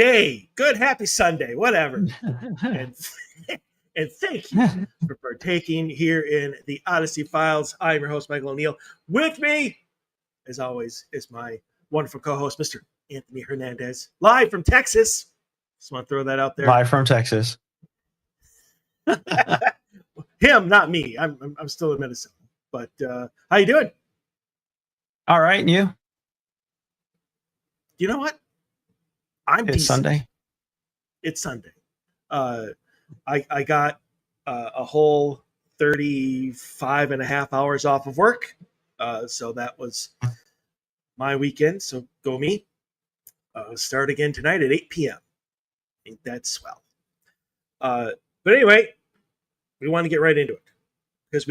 day, good happy Sunday, whatever. And and thank you for partaking here in the Odyssey Files. I'm your host, Michael O'Neill. With me, as always, is my wonderful co-host, Mr. Anthony Hernandez, live from Texas. Just want to throw that out there. Live from Texas. Him, not me. I'm still in Minnesota. But how you doing? All right, and you? You know what? I'm It's decent. Sunday. It's Sunday. I got a whole 35 and a half hours off of work. So that was my weekend. So go me. Start again tonight at 8 p.m. Ain't that swell? But anyway, we want to get right into it because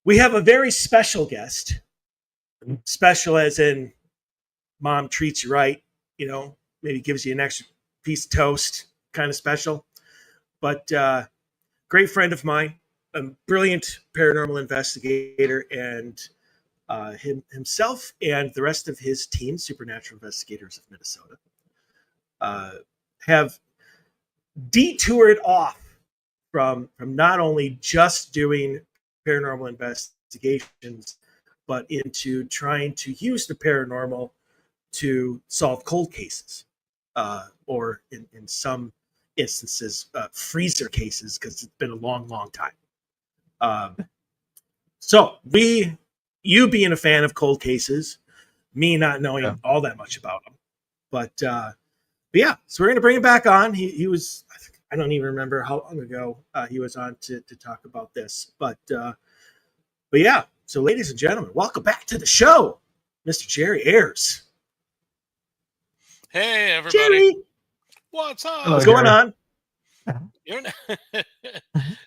we have a very special guest. Special as in mom treats you right, maybe gives you an extra piece of toast, kind of special. But great friend of mine, a brilliant paranormal investigator, and himself and the rest of his team, Supernatural Investigators of Minnesota, have detoured off from not only just doing paranormal investigations, but into trying to use the paranormal to solve cold cases, or in some instances, freezer cases, because it's been a long, long time. So you being a fan of cold cases, me not knowing all that much about them, but yeah, so we're going to bring him back on. He was, I don't even remember how long ago he was on to talk about this, but yeah. So, ladies and gentlemen, welcome back to the show, Mr. Jerry Ayres. Hey, everybody. Jerry. What's up? What's going on?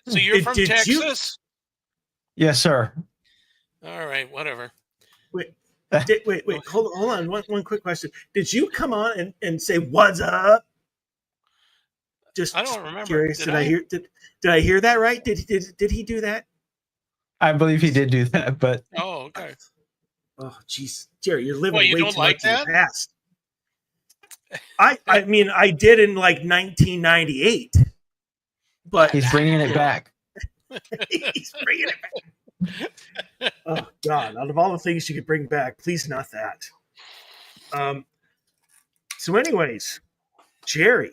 So you're from Texas? Yes, sir. All right, whatever. Wait. Hold on. One quick question. Did you come on and say, what's up? I don't remember. Curious. Did I hear that right? Did he do that? I believe he did do that, but okay. Oh, jeez, Jerry, you're living you way don't too like much that? in the past. I mean, I did in like 1998, but he's bringing it back. He's bringing it back. Oh God! Out of all the things you could bring back, please not that. So, anyways, Jerry,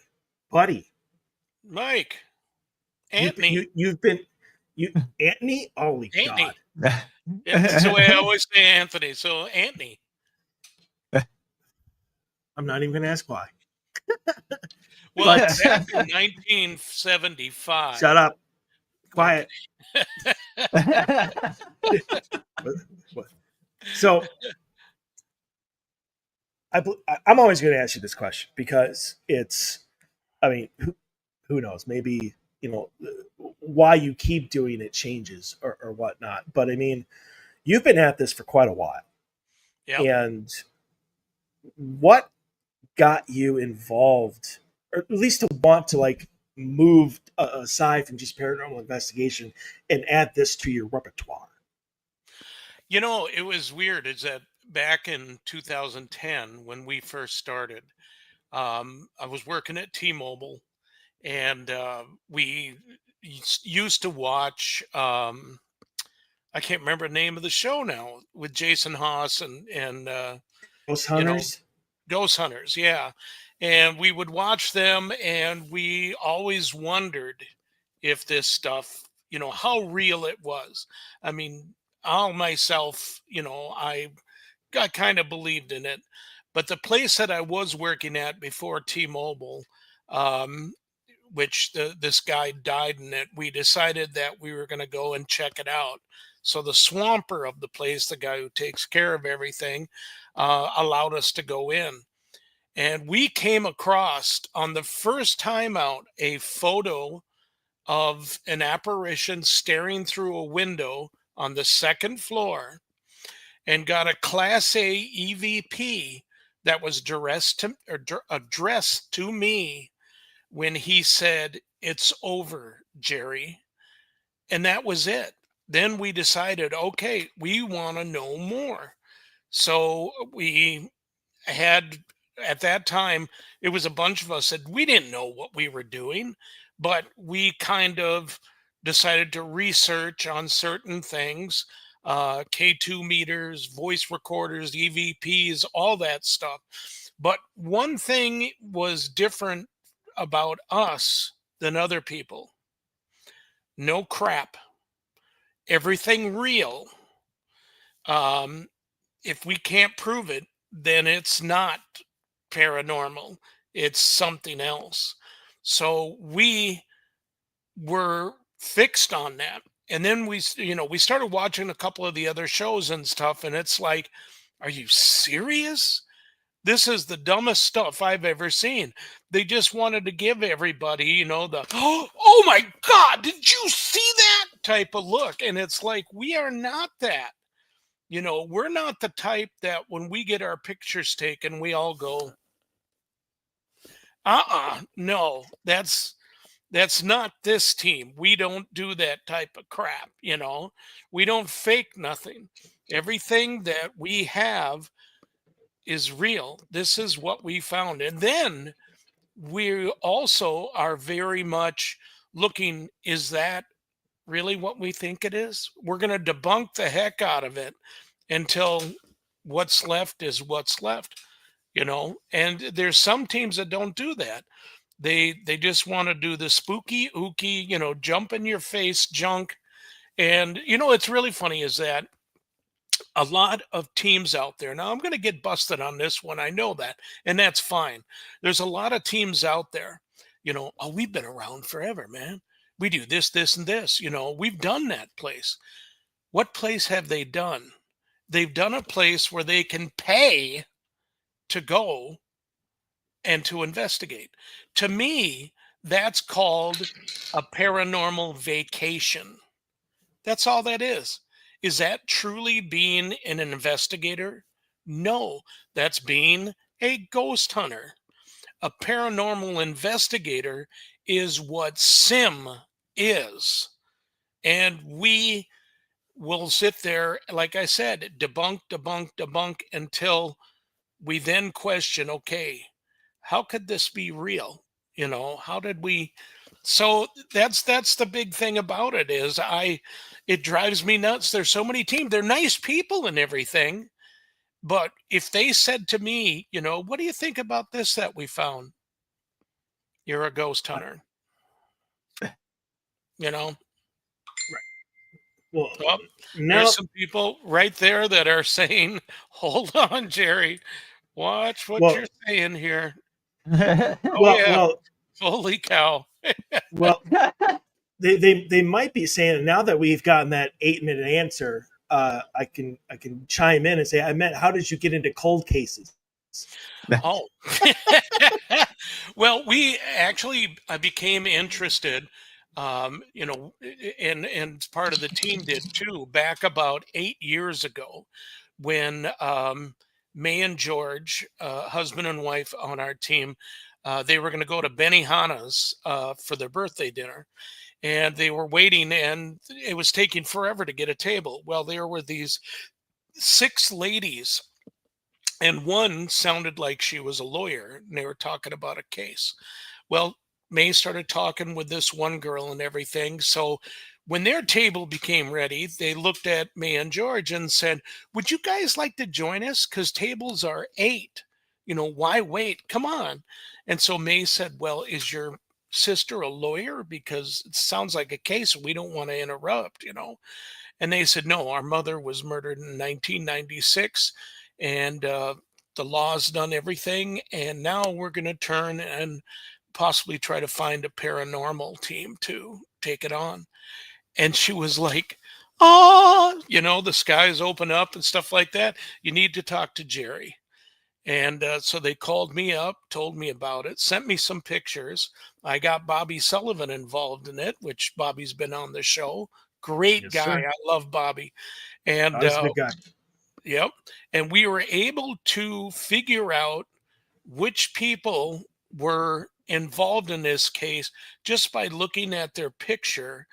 buddy, Mike, Anthony, you've been. Anthony? Holy Anthony. God. That's the way I always say Anthony. So Anthony. I'm not even going to ask why. Well, back in 1975. Shut up. Quiet. So I'm always going to ask you this question because it's, I mean, who knows? Maybe, why you keep doing it changes or whatnot. But I mean, you've been at this for quite a while. Yep. And what got you involved, or at least to want to move aside from just paranormal investigation and add this to your repertoire? It was weird. Is that back in 2010 when we first started, I was working at T-Mobile, and we used to watch. I can't remember the name of the show now with Jason Haas and Ghost Hunters. Ghost Hunters, yeah. And we would watch them, and we always wondered if this stuff, how real it was. I mean, I myself, I kind of believed in it. But the place that I was working at before T-Mobile, which this guy died in it, we decided that we were going to go and check it out. So the swamper of the place, the guy who takes care of everything, allowed us to go in. And we came across, on the first time out, a photo of an apparition staring through a window on the second floor, and got a Class A EVP that was addressed to me when he said, "It's over, Jerry." And that was it. Then we decided, okay, we want to know more. So we had at that time, it was a bunch of us that we didn't know what we were doing, but we kind of decided to research on certain things, K2 meters, voice recorders, EVPs, all that stuff. But one thing was different about us than other people: no crap, everything real. Um, if we can't prove it, then it's not paranormal, it's something else. So we were fixed on that. And then we started watching a couple of the other shows and stuff, and it's like, are you serious? This is the dumbest stuff I've ever seen. They just wanted to give everybody, the oh my God, did you see that type of look? And it's like, we are not that. We're not the type that when we get our pictures taken, we all go, no, that's not this team. We don't do that type of crap. We don't fake nothing. Everything that we have is real. This is what we found. And then we also are very much looking, is that really what we think it is? We're going to debunk the heck out of it until what's left is what's left, and there's some teams that don't do that. They just want to do the spooky ooky, jump in your face junk. And it's really funny is that a lot of teams out there, now I'm going to get busted on this one, I know that, and that's fine. There's a lot of teams out there, oh, we've been around forever, man. We do this and this, we've done that place. What place have they done? They've done a place where they can pay to go and to investigate. To me, that's called a paranormal vacation. That's all that is. Is that truly being an investigator? No, that's being a ghost hunter. A paranormal investigator is what Sim is. And we will sit there, like I said, debunk until we then question, okay, how could this be real? How did we? So that's the big thing about it is it drives me nuts. There's so many teams. They're nice people and everything. But if they said to me, what do you think about this that we found? You're a ghost hunter. Well, Oh, now, there's some people right there that are saying, hold on, Jerry. Watch what Well- you're saying here. well, Yeah. well, Holy cow. well, they might be saying now that we've gotten that 8-minute answer, I can chime in and say, I meant, how did you get into cold cases? Oh. Well, we actually became interested, and part of the team did too, back about 8 years ago when May and George, husband and wife on our team, they were going to go to Benihana's for their birthday dinner. And they were waiting, and it was taking forever to get a table. Well, there were these 6 ladies, and one sounded like she was a lawyer, and they were talking about a case. Well, May started talking with this one girl and everything. So when their table became ready, they looked at May and George and said, would you guys like to join us? Because tables are 8. Why wait? Come on. And so May said, well, is your sister a lawyer? Because it sounds like a case. We don't want to interrupt, And they said, no, our mother was murdered in 1996. And the law's done everything. And now we're going to turn and possibly try to find a paranormal team to take it on. And she was like, oh, the skies open up and stuff like that. You need to talk to Jerry. And so they called me up, told me about it, sent me some pictures. I got Bobby Sullivan involved in it, which Bobby's been on the show. Great Yes, guy. sir. I love Bobby. And That's a good guy. yep. And we were able to figure out which people were involved in this case just by looking at their picture.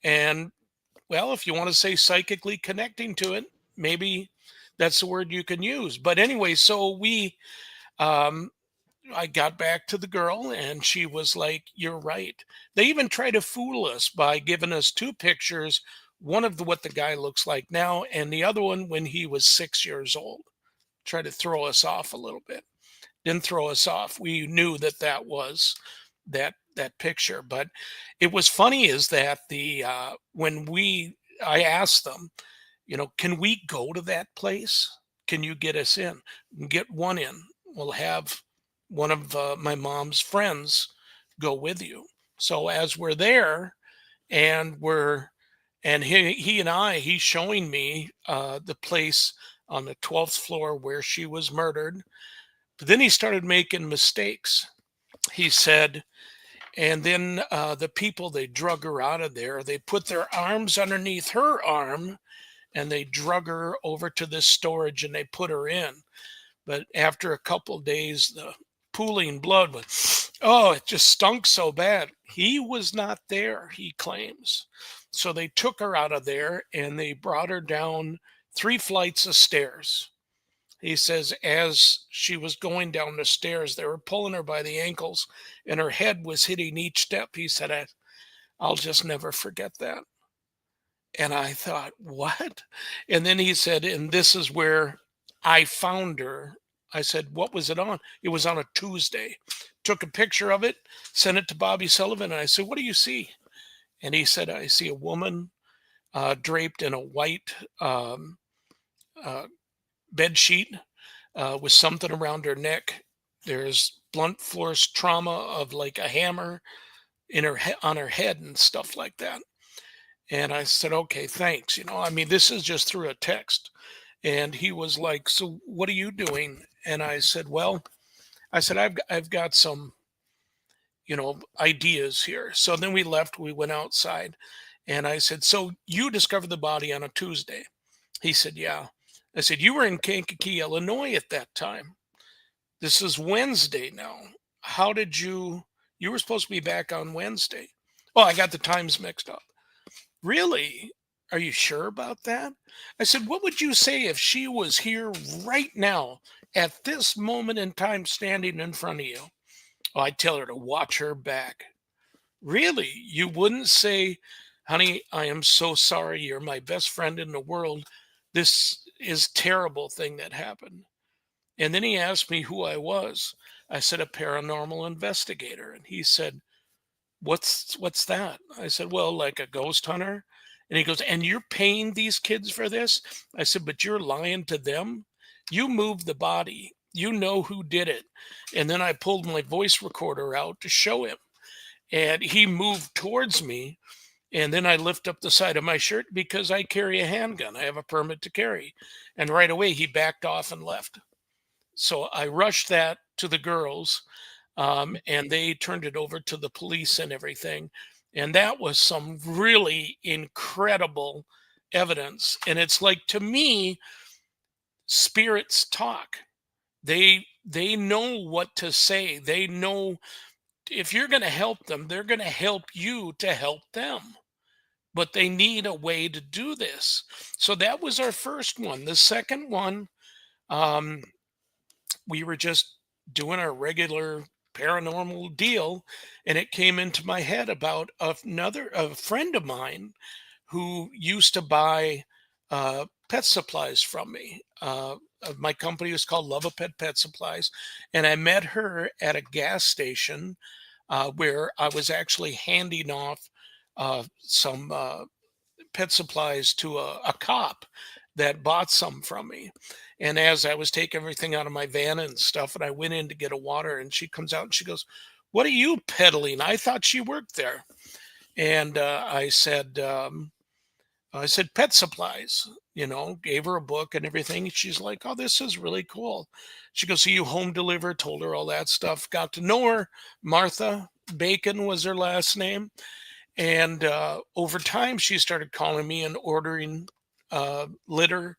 And, well, if you want to say psychically connecting to it, maybe that's the word you can use. But anyway, so we um, I got back to the girl and she was like, "You're right." They even try to fool us by giving us two pictures, one of what the guy looks like now, and the other one when he was 6 years old. Try to throw us off a little bit. Didn't throw us off. We knew that that was that picture. But it was funny is that the when I asked them, can we go to that place? Can you get us in? Get one in. We'll have one of my mom's friends go with you. So as we're there, and he's showing me the place on the 12th floor where she was murdered. But then he started making mistakes. He said, and then the people, they drug her out of there. They put their arms underneath her arm and they drug her over to this storage and they put her in. But after a couple days, the pooling blood was, oh, it just stunk so bad. He was not there, he claims. So they took her out of there and they brought her down 3 flights of stairs. He says, as she was going down the stairs, they were pulling her by the ankles and her head was hitting each step. He said, I'll just never forget that. And I thought, what? And then he said, and this is where I found her. I said, what was it on? It was on a Tuesday. Took a picture of it, sent it to Bobby Sullivan. And I said, what do you see? And he said, I see a woman draped in a white bed sheet with something around her neck. There's blunt force trauma of like a hammer in on her head and stuff like that. And I said, okay, thanks. I mean, this is just through a text. And he was like, so what are you doing? And I said, well, I've got some, ideas here. So then we left, we went outside and I said, so you discovered the body on a Tuesday? He said, yeah. I said, you were in Kankakee, Illinois at that time. This is Wednesday now. How did you were supposed to be back on Wednesday. Oh, I got the times mixed up. Really? Are you sure about that? I said, what would you say if she was here right now at this moment in time standing in front of you? Oh, I'd tell her to watch her back. Really? You wouldn't say, honey, I am so sorry. You're my best friend in the world. This is terrible thing that happened. And then he asked me who I was. I said, a paranormal investigator. And he said, what's that? I said, well, like a ghost hunter. And he goes, and you're paying these kids for this? I said, but you're lying to them. You moved the body. You know who did it. And then I pulled my voice recorder out to show him. And he moved towards me. And then I lift up the side of my shirt because I carry a handgun. I have a permit to carry. And right away, he backed off and left. So I rushed that to the girls, and they turned it over to the police and everything. And that was some really incredible evidence. And it's like, to me, spirits talk. They know what to say. They know if you're going to help them, they're going to help you to help them. But they need a way to do this. So that was our first one. The second one, we were just doing our regular paranormal deal, and it came into my head about a friend of mine who used to buy pet supplies from me. My company was called Love a Pet Supplies, and I met her at a gas station where I was actually handing off some pet supplies to a cop that bought some from me. And as I was taking everything out of my van and stuff, and I went in to get a water, and she comes out and she goes, "What are you peddling? I thought she worked there." And I said pet supplies, gave her a book and everything. She's like, "Oh, this is really cool." She goes, "So you home deliver?" Told her all that stuff. Got to know her. Martha Bacon was her last name. And over time, she started calling me and ordering litter,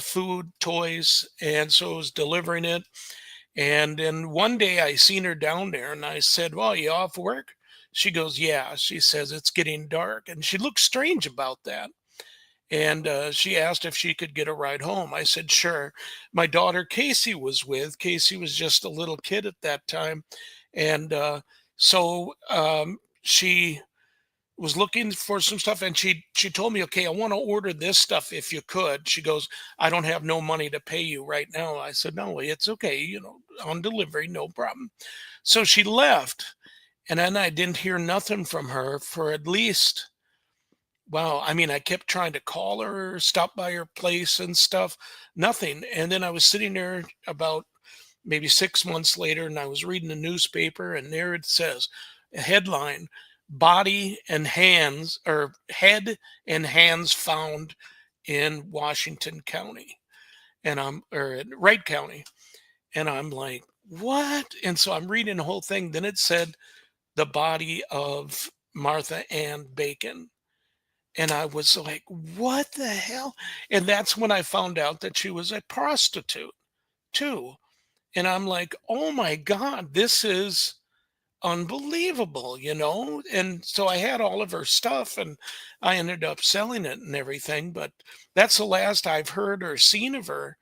food, toys. And so I was delivering it. And then one day I seen her down there and I said, "Well, you off work?" She goes, "Yeah." She says, "It's getting dark." And she looked strange about that. And she asked if she could get a ride home. I said, sure. My daughter Casey was with. Casey was just a little kid at that time. And she was looking for some stuff, and she told me, okay, I want to order this stuff if you could. She goes, I don't have no money to pay you right now. I said, no, it's okay, on delivery, no problem. So she left, and then I didn't hear nothing from her for at least, wow, I mean, I kept trying to call her, stop by her place and stuff, nothing. And then I was sitting there about maybe 6 months later, and I was reading the newspaper, and there it says, a headline: body and hands, or head and hands found in Washington County, and or in Wright County. And I'm like, what? And so I'm reading the whole thing. Then it said the body of Martha Ann Bacon. And I was like, what the hell? And that's when I found out that she was a prostitute too. And I'm like, oh my God, this is unbelievable. And so I had all of her stuff, and I ended up selling it and everything. But that's the last I've heard or seen of her.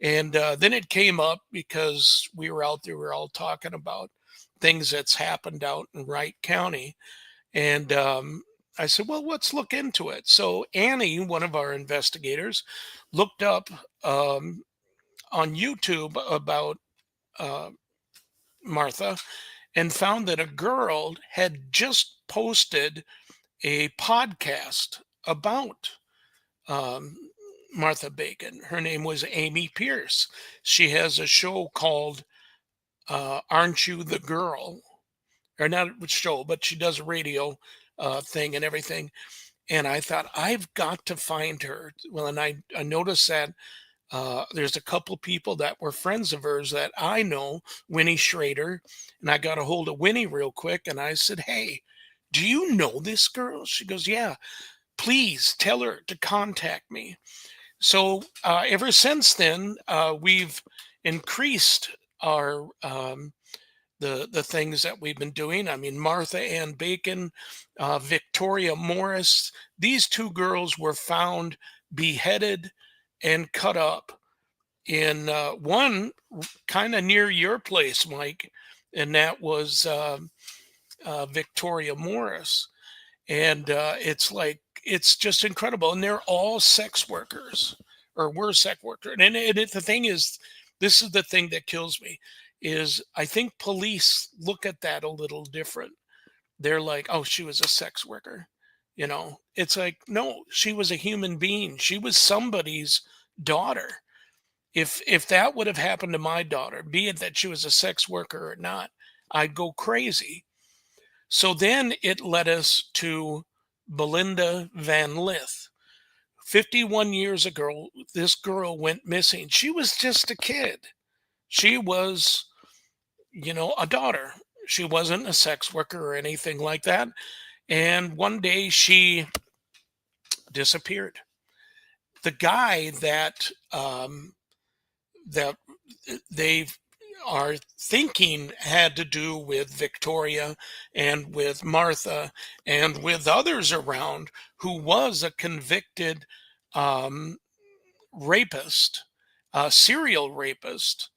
And then it came up because we were out there, we were all talking about things that's happened out in Wright County. And I said, well, let's look into it. So Annie, one of our investigators, looked up on YouTube about uh, Martha, and found that a girl had just posted a podcast about um, Martha Bacon. Her name was Amy Pierce. She has a show called Aren't You the Girl? Or not a show, but she does a radio thing and everything. And I thought, I've got to find her. Well, and I noticed that there's a couple people that were friends of hers that I know, Winnie Schrader, and I got a hold of Winnie real quick, and I said, hey, do you know this girl? She goes, yeah, please tell her to contact me. So ever since then, we've increased our the things that we've been doing. I mean, Martha Ann Bacon, Victoria Morris, these two girls were found beheaded and cut up in one kind of near your place, Mike, and that was Victoria Morris. And it's just incredible. And they're all sex workers, or were sex workers. The thing is, this is the thing that kills me, is I think police look at that a little different. They're like, oh, she was a sex worker. It's like, no, she was a human being. She was somebody's daughter. If that would have happened to my daughter, be it that she was a sex worker or not, I'd go crazy. So then it led us to Belinda Van Lith. 51 years ago, this girl went missing. She was just a kid. She was, a daughter. She wasn't a sex worker or anything like that. And one day she disappeared. The guy that they are thinking had to do with Victoria and with Martha and with others around, who was a convicted um, rapist, serial rapist,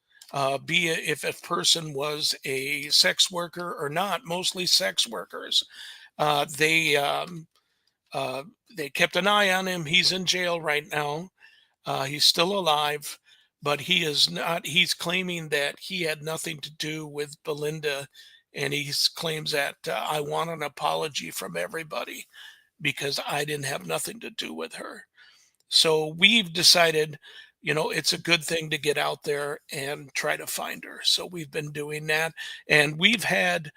be it if a person was a sex worker or not, mostly sex workers. Uh, they um, they kept an eye on him. He's in jail right now. He's still alive, but he is not. He's claiming that he had nothing to do with Belinda, and he claims that I want an apology from everybody because I didn't have nothing to do with her. So we've decided, it's a good thing to get out there and try to find her. So we've been doing that, and we've had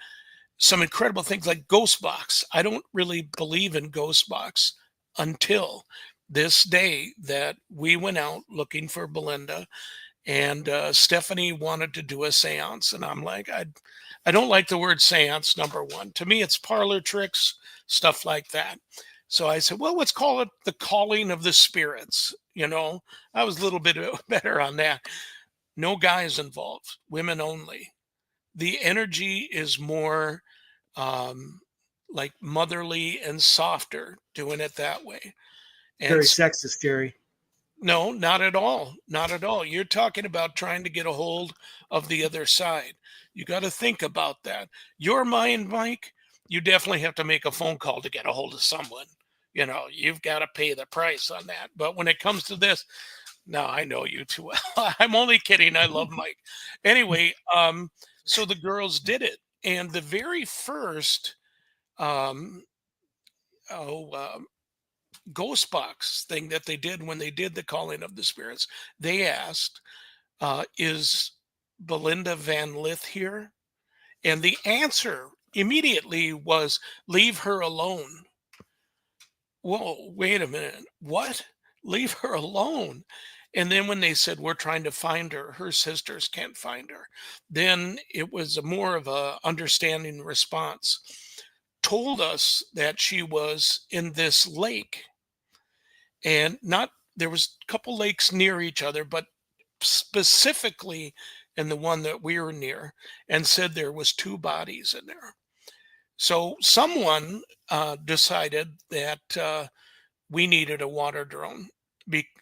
some incredible things like Ghost Box. I don't really believe in Ghost Box until this day that we went out looking for Belinda, and Stephanie wanted to do a seance. And I'm like, I don't like the word seance, number one. To me, it's parlor tricks, stuff like that. So I said, well, let's call it the calling of the spirits. I was a little bit better on that. No guys involved, women only. The energy is more like motherly and softer doing it that way. Very sexist, Jerry. No, not at all. Not at all. You're talking about trying to get a hold of the other side. You got to think about that. Your mind, Mike, you definitely have to make a phone call to get a hold of someone. You know, you've got to pay the price on that. But when it comes to this, no, I know you too well. I'm only kidding. I love Mike. Anyway, so the girls did it. And the very first um, oh, ghost box thing that they did when they did the calling of the spirits, they asked, is Belinda Van Lith here? And the answer immediately was, leave her alone. Whoa, wait a minute. What? Leave her alone. And then when they said, we're trying to find her, her sisters can't find her, then it was a more of a understanding response. Told us that she was in this lake, and not, there was a couple lakes near each other, but specifically in the one that we were near, and said there was two bodies in there. So someone decided that we needed a water drone.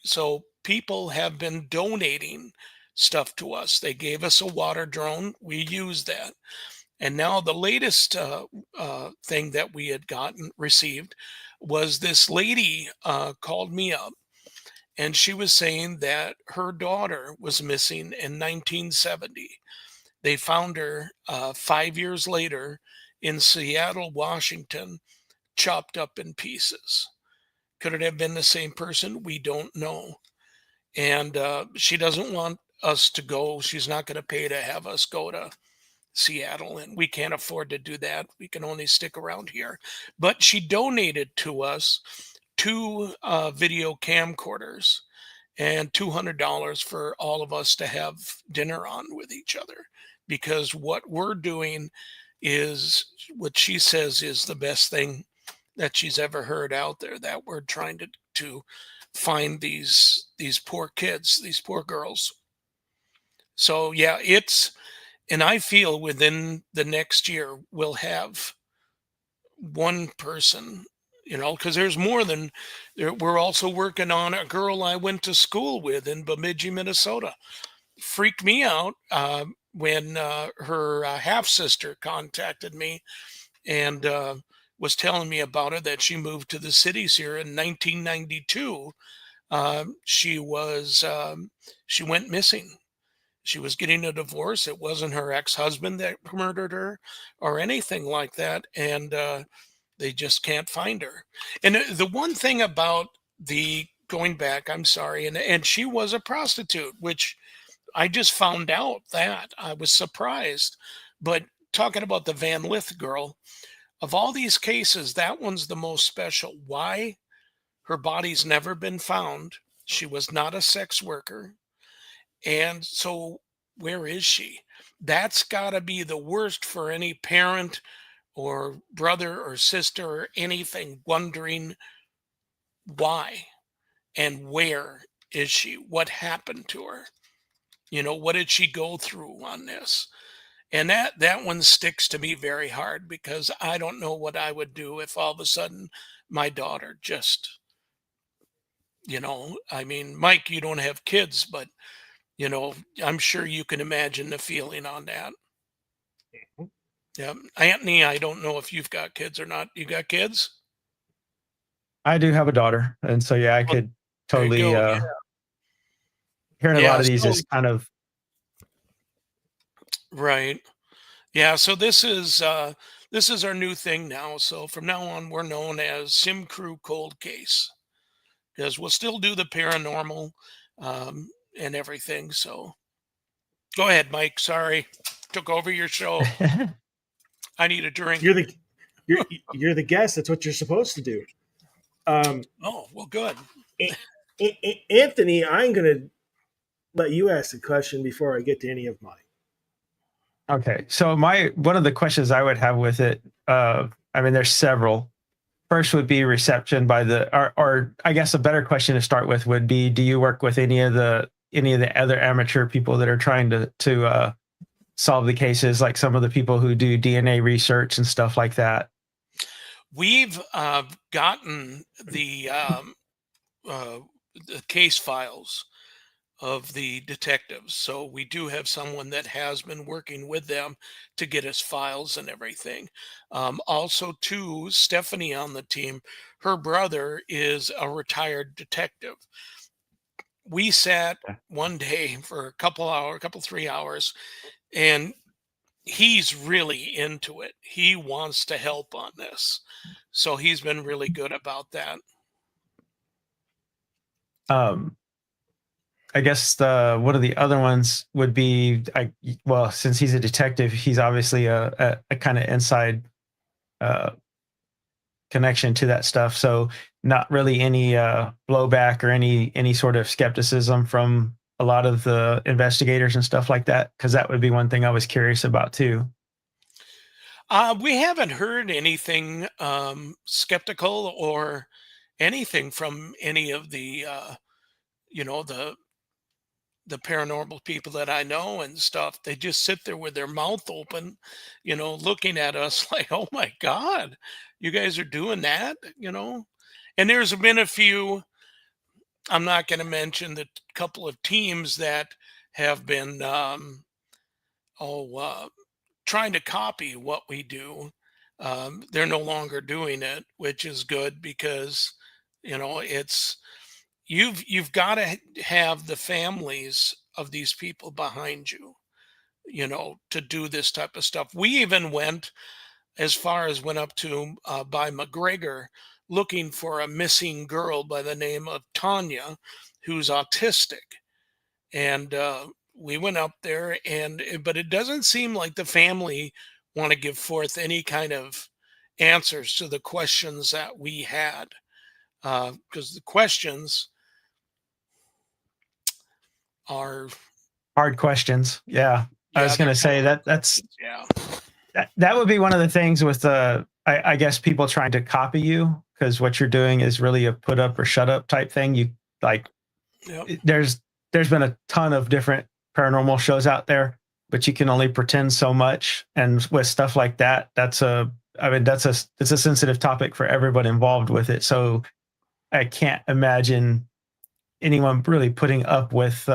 So people have been donating stuff to us. They gave us a water drone. We used that. And now the latest thing that we had received was this lady called me up, and she was saying that her daughter was missing in 1970. They found her 5 years later in Seattle, Washington, chopped up in pieces. Could it have been the same person? We don't know. And she doesn't want us to go. She's not going to pay to have us go to Seattle, and we can't afford to do that. We can only stick around here. But she donated to us 2 video camcorders and $200 for all of us to have dinner on with each other, because what we're doing is what she says is the best thing that she's ever heard out there, that we're trying to find these poor kids, these poor girls. So yeah, and I feel within the next year we'll have one person, you know, because there's more than we're also working on a girl I went to school with in Bemidji, Minnesota. Freaked me out when her half sister contacted me and was telling me about her, that she moved to the cities here in 1992. She went missing. She was getting a divorce. It wasn't her ex-husband that murdered her or anything like that. And they just can't find her. And the one thing about the going back, I'm sorry, and she was a prostitute, which I just found out that. I was surprised. But talking about the Van Lith girl, of all these cases, that one's the most special. Why? Her body's never been found. She was not a sex worker. And so where is she? That's got to be the worst for any parent or brother or sister or anything, wondering why and where is she? What happened to her? You know, what did she go through on this? And that one sticks to me very hard, because I don't know what I would do if all of a sudden my daughter just, you know, I mean, Mike, you don't have kids, but you know, I'm sure you can imagine the feeling on that. Yeah. Anthony, I don't know if you've got kids or not. You got kids? I do have a daughter, and so yeah, I could There you totally go. Yeah. hearing a Yeah, lot of these so- is kind of Right. Yeah. So this is our new thing now. So from now on, we're known as Sim Crew Cold Case, because we'll still do the paranormal and everything. So go ahead, Mike. Sorry, took over your show. I need a drink. You're the guest. That's what you're supposed to do. Oh, well, good. Anthony, I'm going to let you ask the question before I get to any of mine. Okay. So one of the questions I would have with it, I mean, there's several. First would be reception by or I guess a better question to start with would be, do you work with any of the other amateur people that are trying to solve the cases, like some of the people who do DNA research and stuff like that? We've gotten the the case files of the detectives. So we do have someone that has been working with them to get us files and everything. Also, too, Stephanie on the team, her brother is a retired detective. We sat one day for a couple hours, 3 hours, and he's really into it. He wants to help on this. So he's been really good about that. Um, I guess one of the other ones would be, well, since he's a detective, he's obviously a kind of inside uh, connection to that stuff. So not really any blowback or any sort of skepticism from a lot of the investigators and stuff like that, because that would be one thing I was curious about too. We haven't heard anything skeptical or anything from any of the you know the paranormal people that I know and stuff. They just sit there with their mouth open, looking at us like, "Oh my God, you guys are doing that," And there's been a few. I'm not going to mention the couple of teams that have been oh trying to copy what we do. They're no longer doing it, which is good because it's you've got to have the families of these people behind you, to do this type of stuff. We even went as far as went up to by McGregor looking for a missing girl by the name of Tanya, who's autistic, and we went up there, but it doesn't seem like the family want to give forth any kind of answers to the questions that we had, because the questions are, Hard questions. Yeah. I yeah, was going they're to kind say of hard that's questions. Yeah. that would be one of the things with I guess people trying to copy you, because what you're doing is really a put up or shut up type thing. You like Yep. there's been a ton of different paranormal shows out there, but you can only pretend so much. And with stuff like that, it's a sensitive topic for everyone involved with it. So I can't imagine anyone really putting up with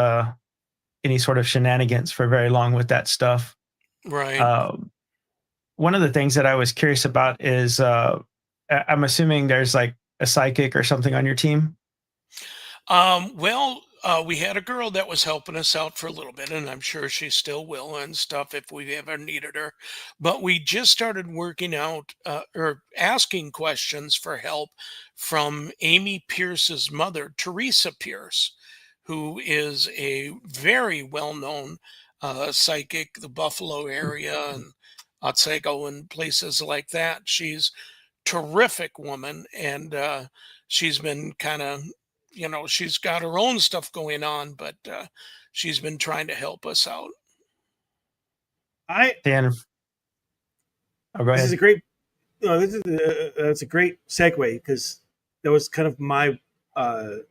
any sort of shenanigans for very long with that stuff. Right. Um, One of the things that I was curious about is I'm assuming there's like a psychic or something on your team. Well, we had a girl that was helping us out for a little bit, and I'm sure she still will and stuff if we ever needed her. But we just started working out or asking questions for help from Amy Pierce's mother, Teresa Pierce, who is a very well known psychic, the Buffalo area and Otsego and places like that. She's terrific woman, and she's been kind of, she's got her own stuff going on, but she's been trying to help us out. I Dan, oh, go This is ahead. a great. No, this is that's a great segue because that was kind of my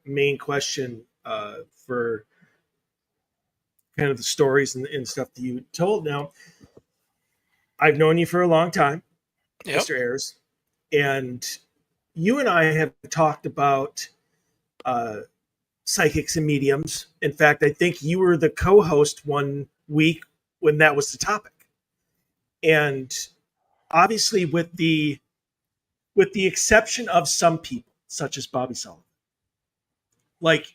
main question for kind of the stories and stuff that you told. Now, I've known you for a long time, Yep. Mr. Ayres, and you and I have talked about uh, psychics and mediums. In fact, I think you were the co-host one week when that was the topic, and obviously with the exception of some people, such as Bobby Sullivan. Like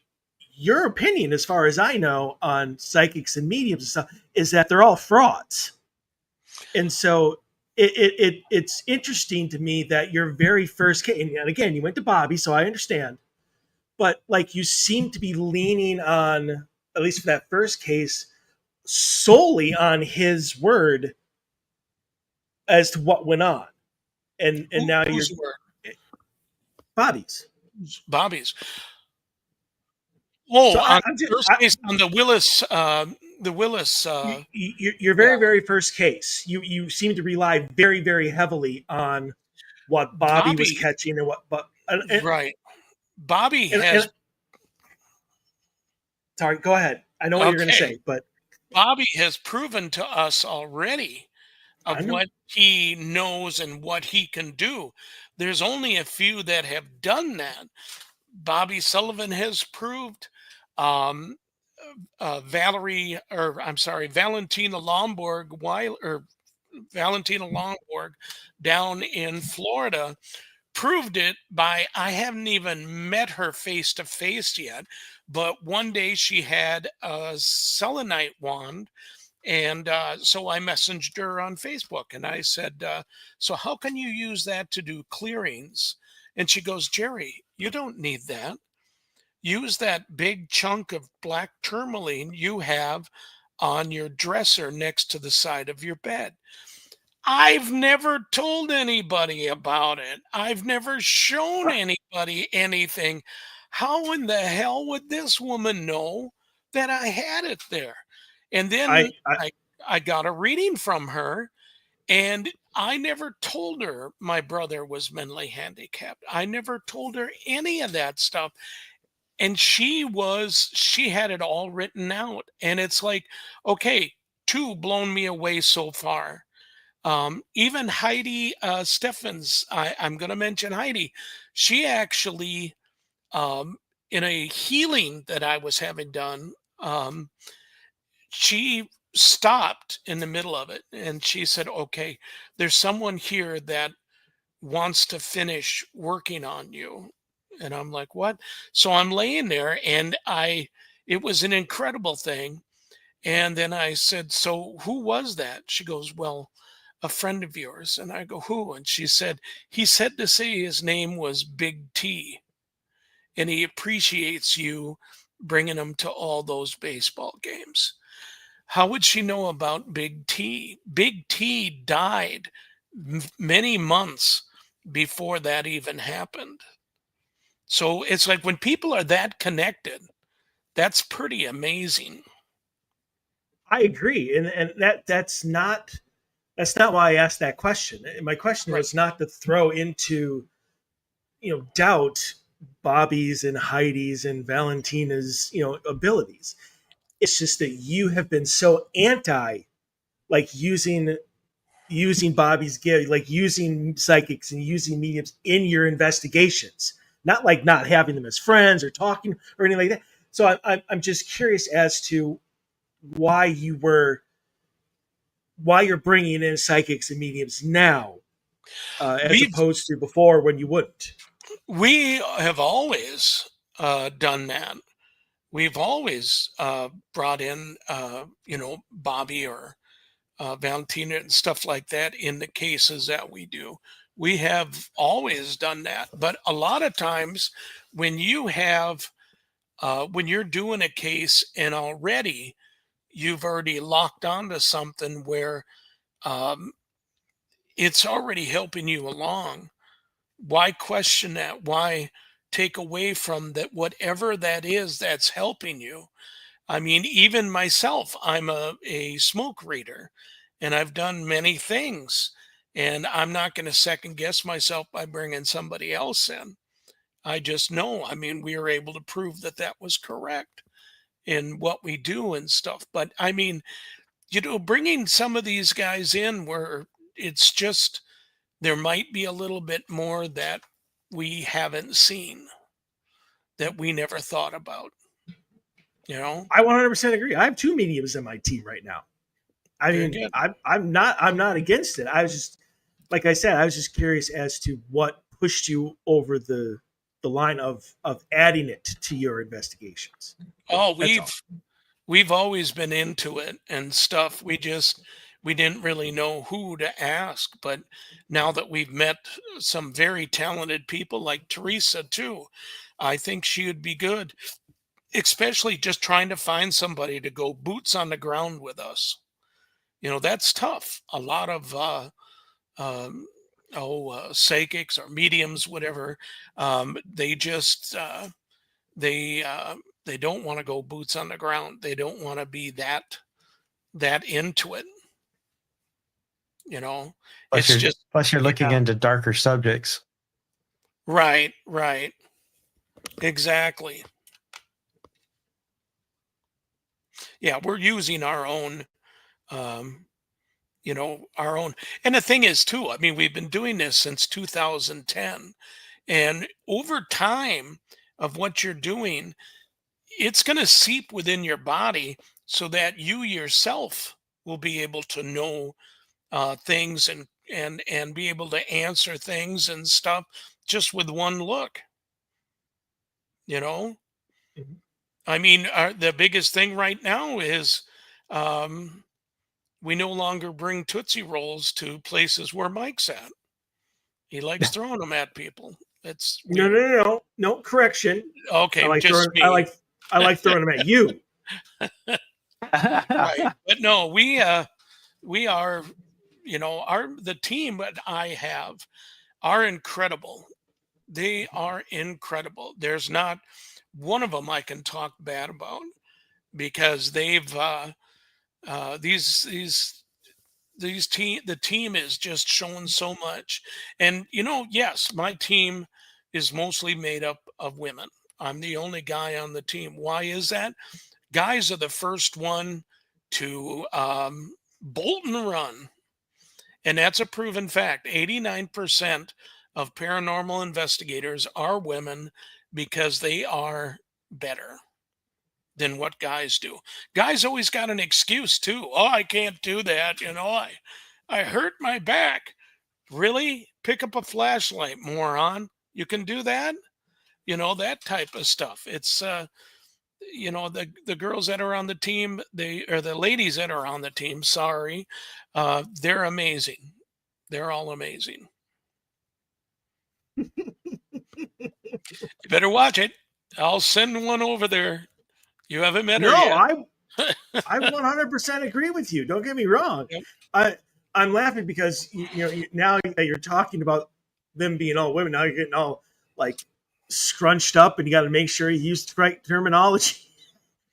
your opinion, as far as I know, on psychics and mediums and stuff, is that they're all frauds. And so it's interesting to me that your very first case, and again, you went to Bobby, so I understand, but like you seem to be leaning on, at least for that first case, solely on his word as to what went on. And now you're Whose word? Bobby's. Bobby's. So Oh, I, on I'm just, the first case, on the Willis. your Yeah, very very first case, you seem to rely very very heavily on what Bobby was Bobby. catching and what but Right. Bobby and has. sorry, go ahead. I know what you're going to Okay. say, but Bobby has proven to us already I of know. what he knows and what he can do. There's only a few that have done that, Bobby Sullivan has proved. Um, Valerie, or I'm sorry, Valentina Lomborg, while or Valentina Lomborg down in Florida proved it by, I haven't even met her face to face yet, but one day she had a selenite wand. And so I messaged her on Facebook and I said, so how can you use that to do clearings? And she goes, Jerry, you don't need that. Use that big chunk of black tourmaline you have on your dresser next to the side of your bed. I've never told anybody about it. I've never shown anybody anything. How in the hell would this woman know that I had it there? And then I I I got a reading from her, and I never told her my brother was mentally handicapped. I never told her any of that stuff. And she had it all written out. And it's like, okay, two blown me away so far. Even Heidi Steffens, I'm going to mention Heidi. She actually, um, in a healing that I was having done, she stopped in the middle of it and she said, okay, there's someone here that wants to finish working on you. And I'm like, what? So I'm laying there and it was an incredible thing. And then I said, so who was that? She goes, well, a friend of yours. And I go, who? And she said, he said to say his name was Big T and he appreciates you bringing him to all those baseball games. How would she know about Big T? Big T died many months before that even happened. So it's like when people are that connected, that's pretty amazing. I agree, and that's not why I asked that question. My question Right. was not to throw into doubt Bobby's and Heidi's and Valentina's abilities. It's just that you have been so anti like using Bobby's gift, like using psychics and using mediums in your investigations, not like not having them as friends or talking or anything like that. So I'm just curious as to why why you're bringing in psychics and mediums now, as We've opposed to before when you wouldn't. we have always done that. We've always brought in Bobby or Valentina and stuff like that in the cases that we do. We have always done that. But a lot of times when when you're doing a case and already you've already locked onto something where um, it's already helping you along, why question that? Why take away from that, whatever that is that's helping you? I mean, even myself, I'm a smoke reader and I've done many things. And I'm not going to second guess myself by bringing somebody else in. I just know. I mean, we were able to prove that that was correct in what we do and stuff. But I mean, bringing some of these guys in where it's just there might be a little bit more that we haven't seen that we never thought about, you know? I 100% agree. I have two mediums in my team right now. I Very mean, good. I'm not against it. I was just, like I said, I was just curious as to what pushed you over the line of adding it to your investigations. Oh, That's all. we've always been into it and stuff. We didn't really know who to ask, but now that we've met some very talented people like Teresa too, I think she would be good, especially just trying to find somebody to go boots on the ground with us. That's tough. A lot of um, psychics or mediums, whatever, they just they uh, they don't want to go boots on the ground. They don't want to be that into it. You know, Plus, it's you're just plus you're looking Yeah. into darker subjects. right, right, exactly. Yeah, we're using our own, um, our own. And the thing is, too, I mean, we've been doing this since 2010, and over time, of what you're doing, it's going to seep within your body so that you yourself will be able to know things and be able to answer things and stuff just with one look. You know, Mhm. I mean, the biggest thing right now is um, we no longer bring Tootsie Rolls to places where Mike's at. He likes throwing them at people. It's No, no, weird. no, no, no correction. I Okay, like just throwing. me. I like throwing them at you. Right. But no, we are, the team that I have are incredible. They are incredible. There's not one of them I can talk bad about because they've the team is just showing so much. And yes, my team is mostly made up of women. I'm the only guy on the team. Why is that? Guys are the first one to bolt and run. And that's a proven fact. 89% of paranormal investigators are women because they are better than what guys do. Guys always got an excuse too. Oh, I can't do that. I hurt my back. Really? Pick up a flashlight, moron. You can do that? That type of stuff. It's the girls that are on the team, the ladies that are on the team, sorry, they're amazing. They're all amazing. You better watch it. I'll send one over there. You haven't met her No, yet. I 100% agree with you. Don't get me wrong. Yep. I'm laughing because now that you're talking about them being all women, now you're getting all like scrunched up, and you got to make sure you use the right terminology.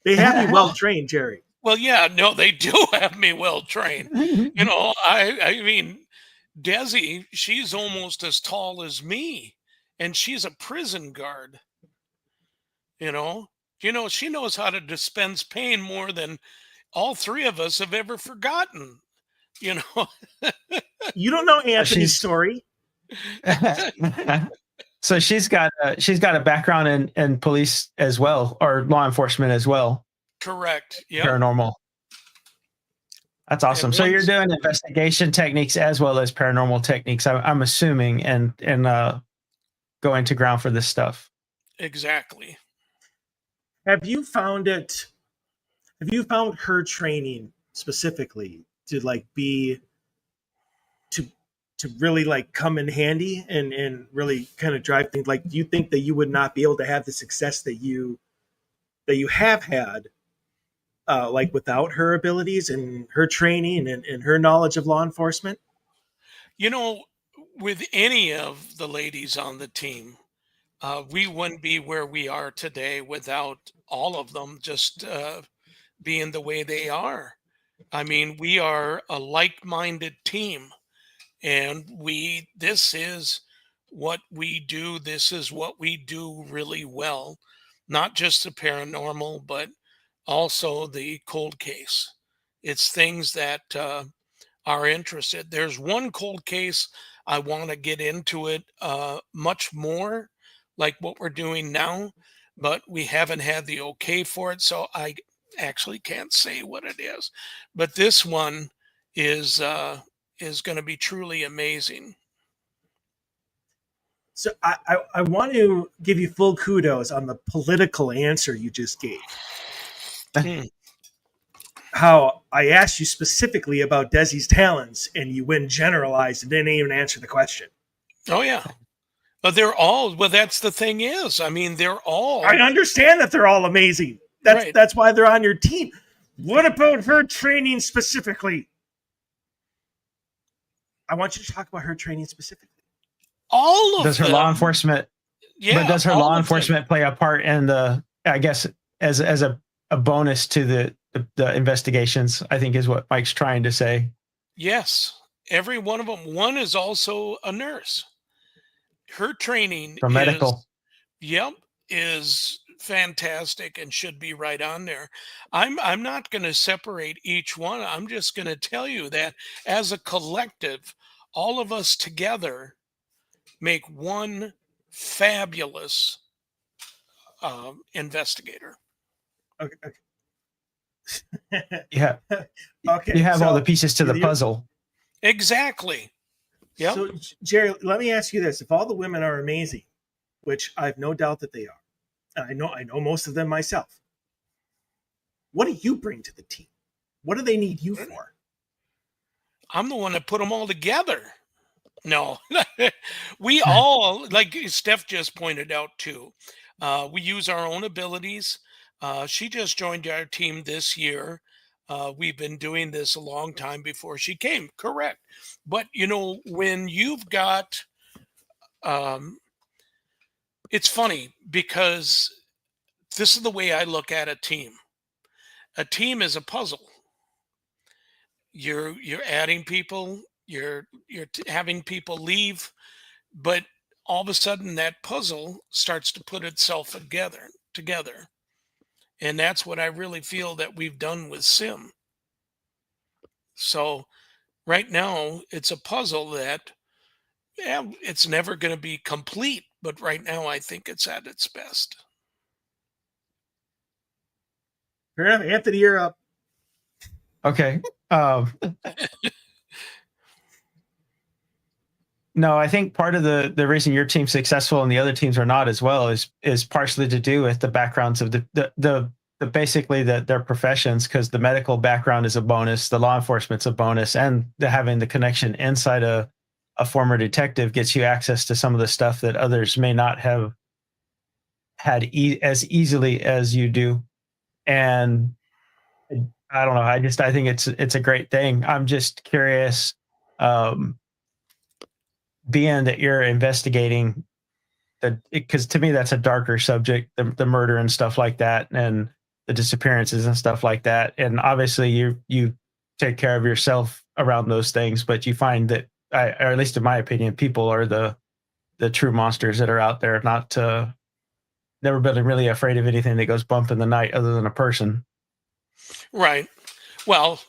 They have you well trained, Jerry. Well, yeah, no, they do have me well trained. I mean, Desi, she's almost as tall as me, and she's a prison guard. You know, she knows how to dispense pain more than all three of us have ever forgotten. You know, You don't know Anthony's she's story. so she's got a background in police as well, or law enforcement as well, correct. Yeah, paranormal. That's awesome. and So you're once doing investigation techniques as well as paranormal techniques, I'm assuming, and going to ground for this stuff. exactly. Have you found it? Have you found her training specifically to like be to to really like come in handy and really kind of drive things? Like, do you think that you would not be able to have the success that you have had, like without her abilities and her training and her knowledge of law enforcement? You know, with any of the ladies on the team, we wouldn't be where we are today without all of them just being the way they are. I mean, we are a like-minded team, and this is what we do. This is what we do really well, not just the paranormal, but also the cold case. It's things that are interested. There's one cold case I want to get into it much more, like what we're doing now, but we haven't had the okay for it, so I actually can't say what it is. But this one is going to be truly amazing. So I want to give you full kudos on the political answer you just gave. Hmm. How I asked you specifically about Desi's talents, and you went generalized and didn't even answer the question. Oh yeah, but they're all well. That's the thing is, I mean, they're all I understand that they're all amazing. right. That's why they're on your team. What about her training specifically? I want you to talk about her training specifically. All of Does her them. law enforcement Yeah, but does her all law of them. enforcement play a part in the, I guess, as a bonus to the investigations, I think is what Mike's trying to say. Yes, every one of them. One is also a nurse. Her training From is, medical. yep, is fantastic and should be right on there. I'm not going to separate each one. I'm just going to tell you that as a collective, all of us together make one fabulous investigator. Okay. Yeah. Okay. You have all the So pieces to the puzzle. Exactly. Yep. So Jerry, let me ask you this: if all the women are amazing, which I have no doubt that they are, and I know most of them myself, what do you bring to the team? What do they need you for? I'm the one that put them all together. No, we all, like Steph just pointed out too, we use our own abilities. She just joined our team this year. We've been doing this a long time before she came, correct. But, when you've got, um, it's funny because this is the way I look at a team. A team is a puzzle. You're adding people, you're having people leave, but all of a sudden that puzzle starts to put itself together, and that's what I really feel that we've done with Sim. So right now it's a puzzle that, yeah, it's never going to be complete, but right now I think it's at its best. Fair enough. Anthony, you're up. Okay. No, I think part of the reason your team's successful and the other teams are not as well is partially to do with the backgrounds of the basically their professions, because the medical background is a bonus, the law enforcement's a bonus, and having the connection inside a former detective gets you access to some of the stuff that others may not have had as easily as you do. And I don't know. I think it's a great thing. I'm just curious, being that you're investigating because to me that's a darker subject, the murder and stuff like that, and the disappearances and stuff like that. And obviously you take care of yourself around those things, but you find that, or at least in my opinion, people are the true monsters that are out there, not never been really afraid of anything that goes bump in the night other than a person. Right. Well,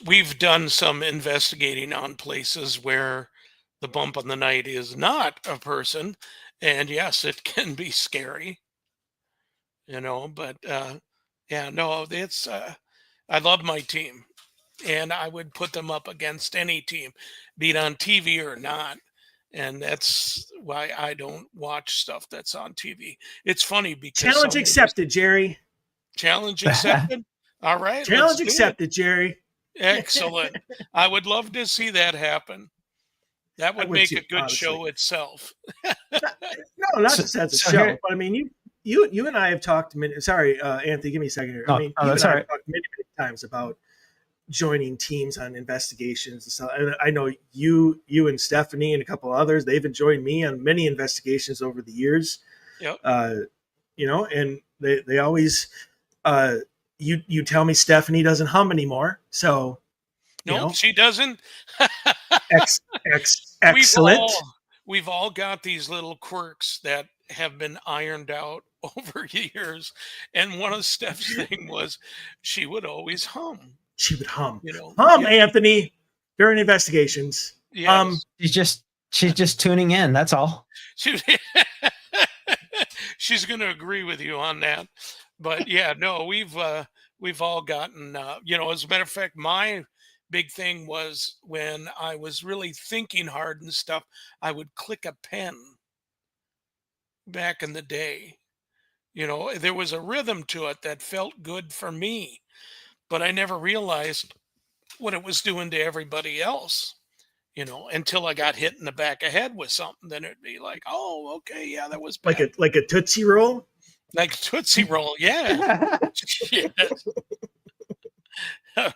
we've done some investigating on places where the bump on the night is not a person, and yes, it can be scary, but yeah, no, it's I love my team, and I would put them up against any team, be it on TV or not. And that's why I don't watch stuff that's on TV. It's funny because Challenge accepted, Jerry. challenge accepted. All right, let's Challenge do it. accepted, Jerry. Excellent. I would love to see that happen. That would make a good honestly. show itself. No, not just as a show, but I mean, you and I have talked. Sorry, Anthony, give me a second here. I mean, you and I have talked many times about joining teams on investigations and stuff. And I know you and Stephanie and a couple others, they've joined me on many investigations over the years. Yep. And they always, you tell me Stephanie doesn't hum anymore. So, no, she doesn't. Excellent. We've all got these little quirks that have been ironed out over years. And one of Steph's thing was she would always hum. She would hum. Hum, yeah. Anthony, during investigations. Yes. She's just tuning in. That's all. She's going to agree with you on that. But yeah, no, we've all gotten, as a matter of fact, my big thing was when I was really thinking hard and stuff, I would click a pen back in the day. There was a rhythm to it that felt good for me, but I never realized what it was doing to everybody else, until I got hit in the back of the head with something. Then it'd be like, oh, okay, yeah, that was bad. Like a Tootsie Roll? Like Tootsie Roll, yeah.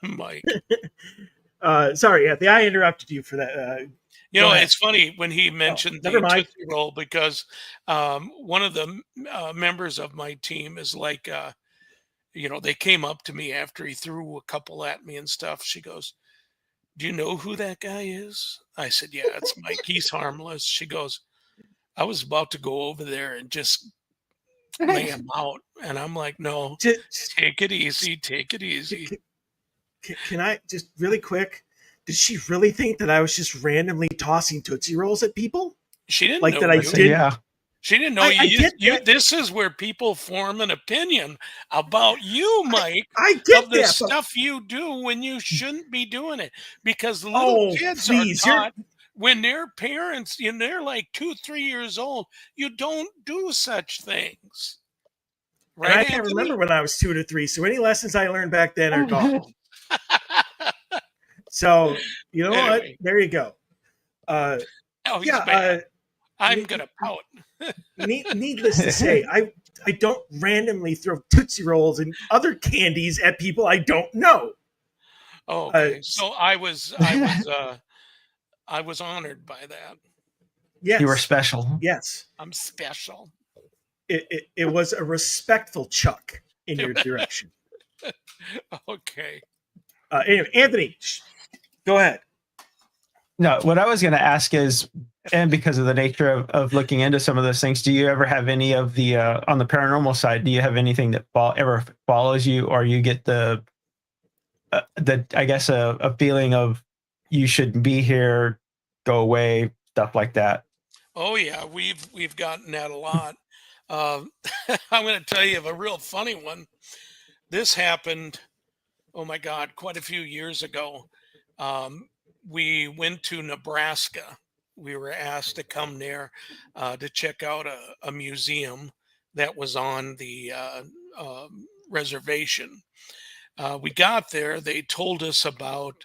Mike. Sorry, Anthony, I interrupted you for that. It's funny when he mentioned the Tootsie Roll, because one of the members of my team is like, they came up to me after he threw a couple at me and stuff. She goes, "Do you know who that guy is?" I said, "Yeah, it's Mike. He's harmless." She goes, "I was about to go over there and just lay him out." And I'm like, "No, take it easy. Take it easy." Can I just really quick? Did she really think that I was just randomly tossing Tootsie Rolls at people? She didn't like know that. I did. Yeah. She didn't know I get that. this is where people form an opinion about you, Mike, I get of the that, but stuff you do when you shouldn't be doing it. Because little oh, kids are please, taught when their parents, they're like 2, 3 years old, you don't do such things. and Right, I can't remember Anthony? when I was 2 to 3, so any lessons I learned back then are gone. So you know what? Anyway, There you go. oh, he's Yeah. bad. I'm Ne- gonna pout. needless to say, I don't randomly throw Tootsie Rolls and other candies at people I don't know. Oh, Uh, okay. So I was honored by that. You were yes, special. yes. I'm special. It was a respectful chuck in your direction. Okay. Anyway, Anthony, go ahead. No, what I was going to ask is, and because of the nature of looking into some of those things, do you ever have any of the on the paranormal side? Do you have anything that ever follows you, or you get the I guess a feeling of you shouldn't be here, go away, stuff like that? Oh yeah, we've gotten that a lot. Um, I'm going to tell you of a real funny one. This happened, oh my God, quite a few years ago. Um, we went to Nebraska. We were asked to come there to check out a museum that was on the reservation. We got there. They told us about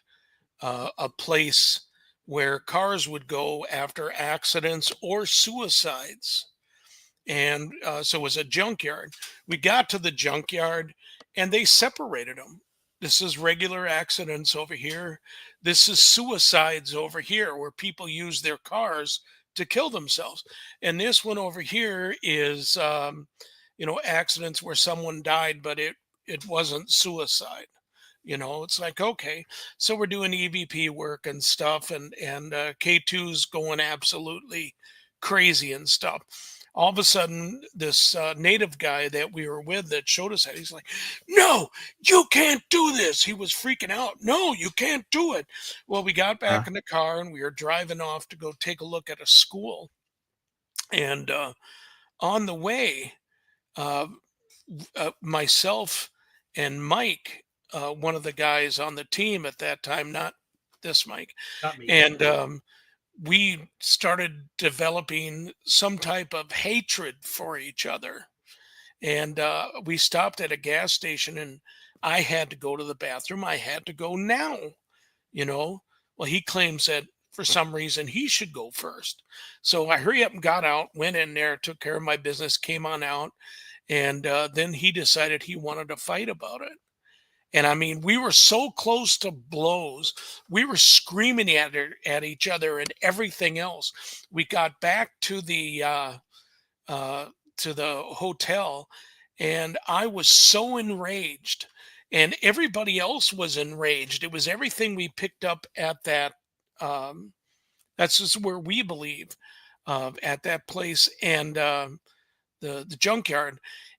a place where cars would go after accidents or suicides. And so it was a junkyard. We got to the junkyard and they separated them. This is regular accidents over here. This is suicides over here, where people use their cars to kill themselves. And this one over here is, accidents where someone died, but it wasn't suicide. It's like, okay, so we're doing EVP work and stuff, and K2's going absolutely crazy and stuff. All of a sudden, this native guy that we were with that showed us that, he's like, no, you can't do this. He was freaking out. No, you can't do it. Well, we got back in the car and we were driving off to go take a look at a school. And on the way, uh, myself and Mike, one of the guys on the team at that time, not this Mike, Not me. and we started developing some type of hatred for each other. And we stopped at a gas station and I had to go to the bathroom. I had to go now, you know. Well, he claims that for some reason he should go first. So I hurry up and got out, went in there, took care of my business, came on out. And then he decided he wanted to fight about it. And I mean, we were so close to blows. We were screaming at each other and everything else. We got back to the hotel, and I was so enraged, and everybody else was enraged. It was everything we picked up at that. That's just where we believe at that place, and the junkyard.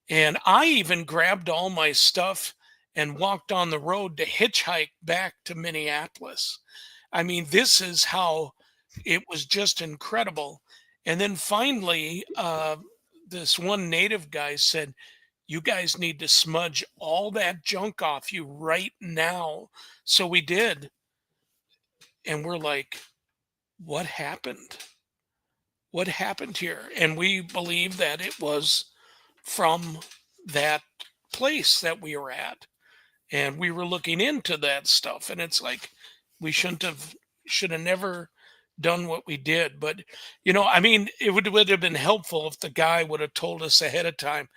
And I even grabbed all my stuff and walked on the road to hitchhike back to Minneapolis. I mean, this is how it was just incredible. And then finally, this one native guy said, you guys need to smudge all that junk off you right now. So we did. And we're like, what happened? What happened here? And we believe that it was from that place that we were at. And we were looking into that stuff. And it's like, we should have never done what we did. But, I mean, it would have been helpful if the guy would have told us ahead of time,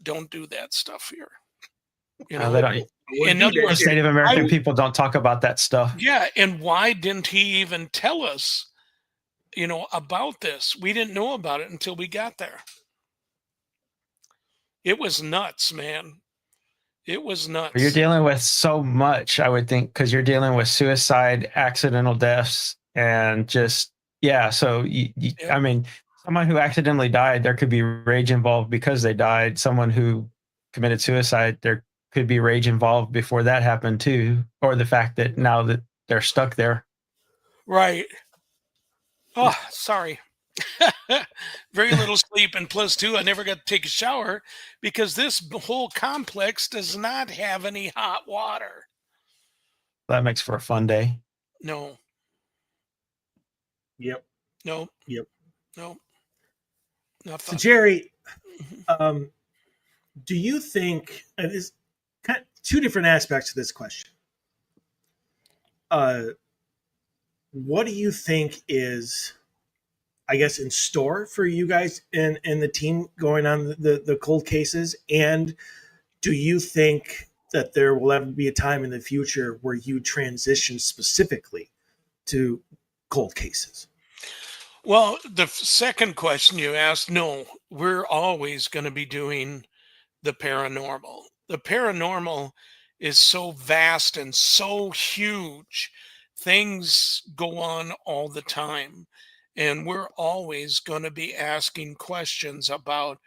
don't do that stuff here. They don't. In other words, Native American people don't talk about that stuff. Yeah. And why didn't he even tell us, about this? We didn't know about it until we got there. It was nuts, man. It was nuts. You're dealing with so much, I would think, because you're dealing with suicide, accidental deaths, and just, yeah. So, I mean, someone who accidentally died, there could be rage involved because they died. Someone who committed suicide, there could be rage involved before that happened too, or the fact that now that they're stuck there. Right. Oh, sorry. Very little sleep, and plus two, I never got to take a shower because this whole complex does not have any hot water. That makes for a fun day. No, Yep. no, Yep. no, not So fun. Jerry, Mhm. um, do you think, and there's kind of two different aspects to this question. Uh, what do you think is, I guess, in store for you guys and the team going on the cold cases? And do you think that there will ever be a time in the future where you transition specifically to cold cases? Well, the second question you asked, no, we're always going to be doing the paranormal. The paranormal is so vast and so huge. Things go on all the time. And we're always going to be asking questions about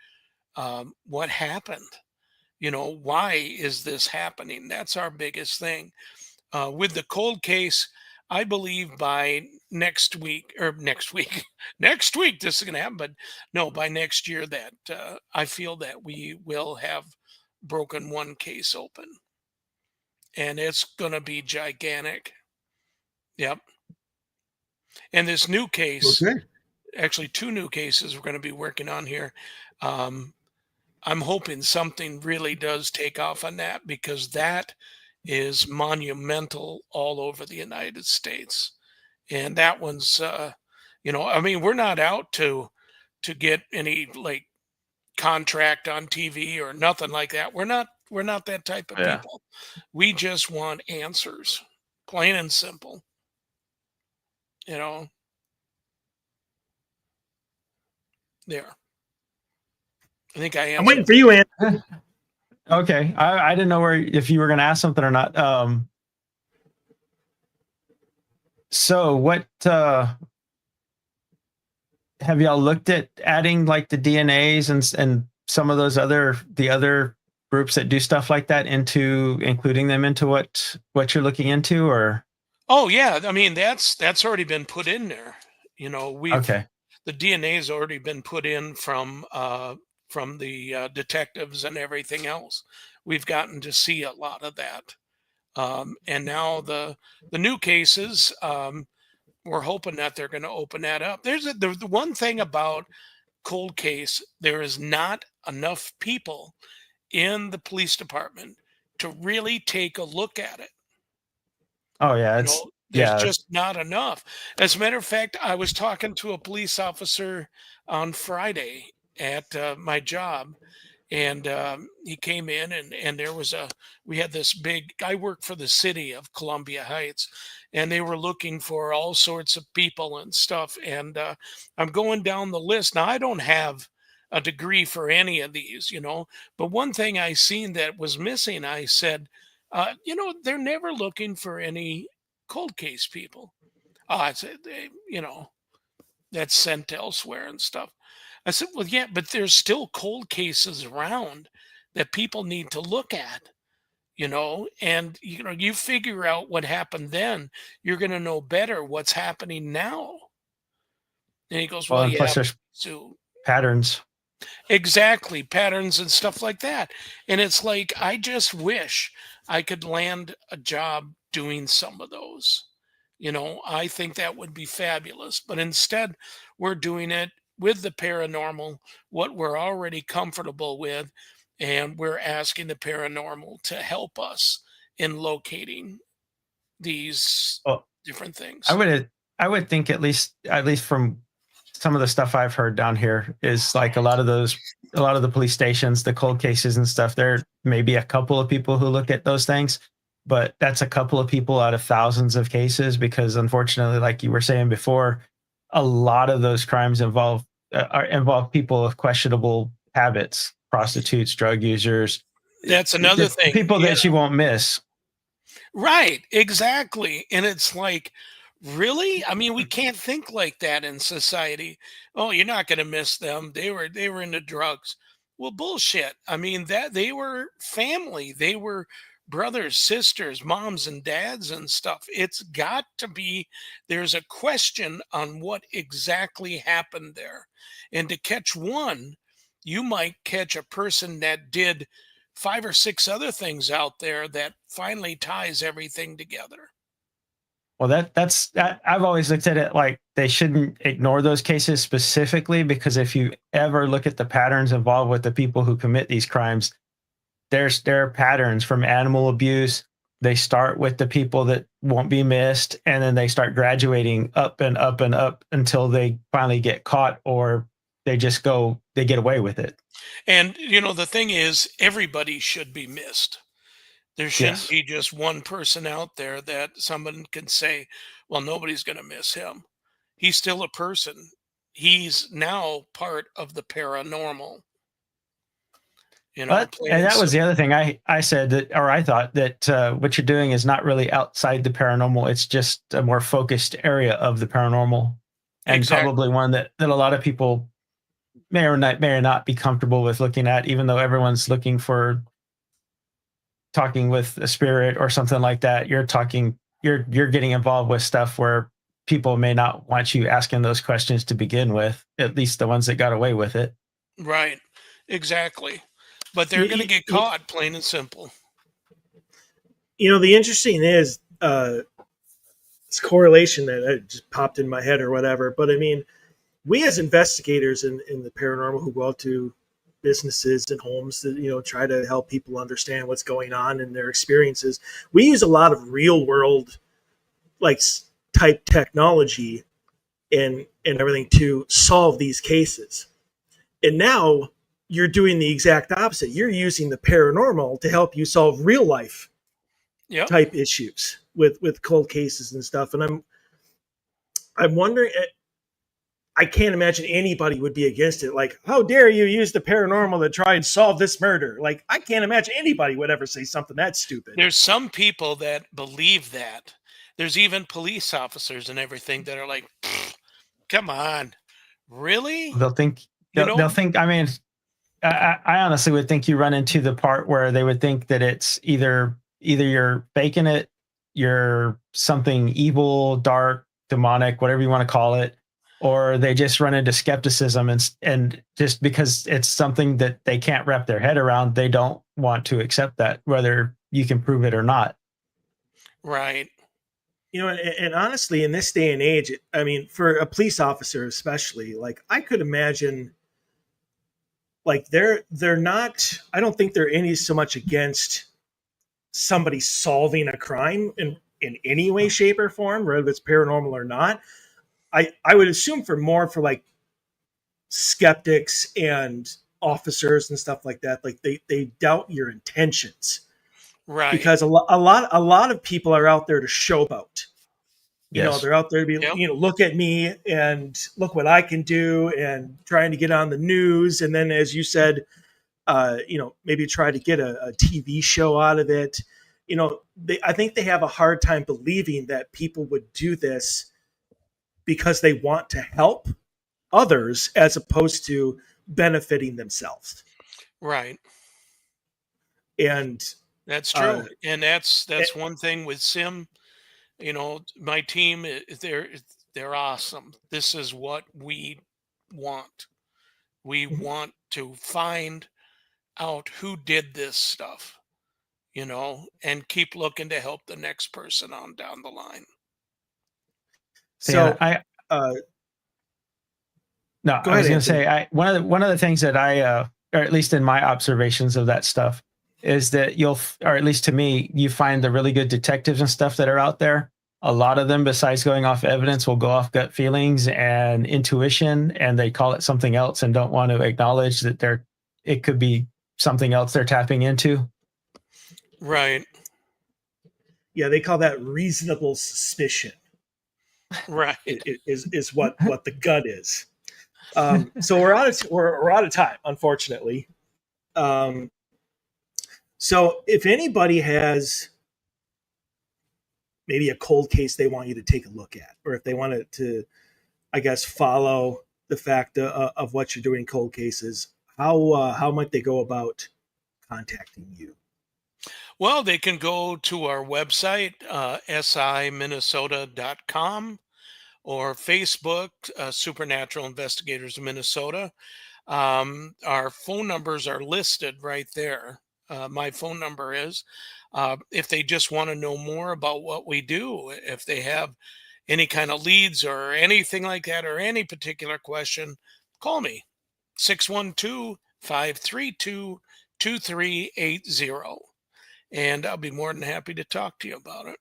what happened. Why is this happening? That's our biggest thing. With the cold case, I believe by next week or next week, next week, this is going to happen, but no, by next year, that I feel that we will have broken one case open, and it's going to be gigantic. Yep. And this new case, Okay. actually, two new cases we're going to be working on here. Um, I'm hoping something really does take off on that because that is monumental all over the United States. And that one's, I mean, we're not out to get any like contract on TV or nothing like that. We're not that type of Yeah. people. We just want answers, plain and simple. You know, there. I think I I'm answered. waiting for you, Ann. Okay. I didn't know if you were going to ask something or not. So what have y'all looked at adding like the DNAs and some of the other groups that do stuff like that into including them into what you're looking into or Oh yeah, I mean that's already been put in there. We've okay. the DNA has already been put in from the detectives and everything else. We've gotten to see a lot of that, and now the new cases. We're hoping that they're going to open that up. The one thing about cold case, there is not enough people in the police department to really take a look at it. Oh yeah, it's There's yeah. just not enough. As a matter of fact, I was talking to a police officer on Friday at my job, and he came in, and we had this big. I work for the city of Columbia Heights, and they were looking for all sorts of people and stuff. And I'm going down the list now. I don't have a degree for any of these, but one thing I seen that was missing, I said, they're never looking for any cold case people. I said, that's sent elsewhere and stuff. I said, well, yeah, but there's still cold cases around that people need to look at, and you figure out what happened then, you're going to know better what's happening now. And he goes, Well, well, and yeah, plus there's so patterns. exactly, patterns and stuff like that. And it's like, I just wish I could land a job doing some of those. I think that would be fabulous. But instead, we're doing it with the paranormal, what we're already comfortable with, and we're asking the paranormal to help us in locating these Well, different I things. would I would think at least from some of the stuff I've heard down here is like a lot of the police stations, the cold cases and stuff, there may be a couple of people who look at those things, but that's a couple of people out of thousands of cases because unfortunately, like you were saying before, a lot of those crimes involve people with questionable habits, prostitutes, drug users, That's another the thing. people Yeah. that you won't miss. Right, exactly. And it's like, really? I mean, we can't think like that in society. Oh, you're not going to miss them. They were into drugs. Well, bullshit. I mean, that they were family. They were brothers, sisters, moms, and dads and stuff. It's got to be, there's a question on what exactly happened there. And to catch one, you might catch a person that did 5 or 6 other things out there that finally ties everything together. Well, I've always looked at it like they shouldn't ignore those cases specifically, because if you ever look at the patterns involved with the people who commit these crimes, there are patterns from animal abuse. They start with the people that won't be missed, and then they start graduating up and up and up until they finally get caught, or they get away with it. And, the thing is, everybody should be missed. There shouldn't Yes. be just one person out there that someone can say, well, nobody's going to miss him. He's still a person. He's now part of the paranormal. But Plain and and that was the simple. other thing I said that, or I thought that what you're doing is not really outside the paranormal. It's just a more focused area of the paranormal, and Exactly. probably one that a lot of people may or not be comfortable with looking at, even though everyone's looking for talking with a spirit or something like that. You're getting involved with stuff where people may not want you asking those questions to begin with, at least the ones that got away with it. Right. Exactly. But they're going to You, get caught, plain and simple. the interesting is this correlation that just popped in my head or whatever. But I mean, we as investigators in the paranormal who go out to businesses and homes to try to help people understand what's going on in their experiences, we use a lot of real world like type technology and everything to solve these cases. And now you're doing the exact opposite. You're using the paranormal to help you solve real life Yep. type issues with cold cases and stuff. And I'm wondering, I can't imagine anybody would be against it. Like, how dare you use the paranormal to try and solve this murder? Like, I can't imagine anybody would ever say something that stupid. There's some people that believe that. There's even police officers and everything that are like, come on, really? They'll think You they'll, know, they'll think. I mean, I honestly would think you run into the part where they would think that it's either you're faking it, you're something evil, dark, demonic, whatever you want to call it, or they just run into skepticism, and just because it's something that they can't wrap their head around, they don't want to accept that, whether you can prove it or not. right. And honestly, in this day and age, I mean, for a police officer especially, like I could imagine, like they're not. I don't think they're any so much against somebody solving a crime in any way, shape, or form, whether it's paranormal or not. I would assume for like skeptics and officers and stuff like that, like they doubt your intentions Right. because a lot of people are out there to showboat. Yes. They're out there to be, Yep. look at me and look what I can do and trying to get on the news. And then, as you said, maybe try to get a TV show out of it. I think they have a hard time believing that people would do this because they want to help others as opposed to benefiting themselves. Right. And That's uh, true. And that's one thing with Sim. My team, they're awesome. This is what we want. We want to find out who did this stuff, and keep looking to help the next person on down the line. And so, uh, no, go I ahead, was going to Anthony. say, one of the things that or at least in my observations of that stuff, is that or at least to me, you find the really good detectives and stuff that are out there. A lot of them, besides going off evidence, will go off gut feelings and intuition, and they call it something else and don't want to acknowledge that it could be something else they're tapping into. Right. Yeah, they call that reasonable suspicion. Right. Is what the gut is. So we're out of time, unfortunately. Um, so if anybody has maybe a cold case they want you to take a look at, or if they want to I guess, follow the fact of what you're doing in cold cases, how might they go about contacting you? Well, they can go to our website, siminnesota.com, or Facebook, Supernatural Investigators of Minnesota. Our phone numbers are listed right there. My phone number is, if they just want to know more about what we do, if they have any kind of leads or anything like that, or any particular question, call me, 612-532-2380. And I'll be more than happy to talk to you about it.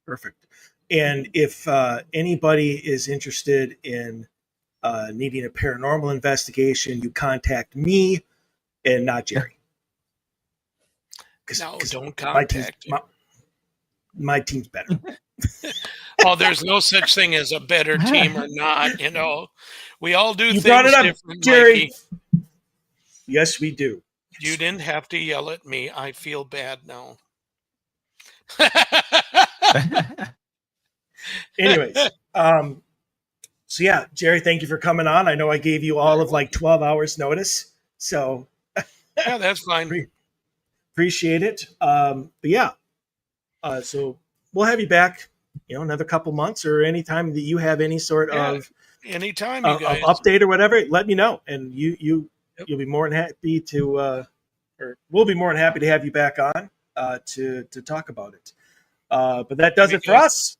Perfect. And if anybody is interested in needing a paranormal investigation, you contact me and not Jerry. No, don't my team's, contact him. my team's better. Oh, there's no such thing as a better team or not. You know, we all do You brought things it up, different, Jerry. Mikey. Yes, we do. You didn't have to yell at me. I feel bad now. Anyways, so yeah, Jerry, thank you for coming on. I know I gave you all of like 12 hours notice, so Yeah, that's fine. appreciate it. But yeah, so we'll have you back, another couple months or anytime that you have any sort of Anytime, you guys. update or whatever, let me know, and you'll Yep. be more than happy to, or we'll be more than happy to have you back on to talk about it. But that does it for us.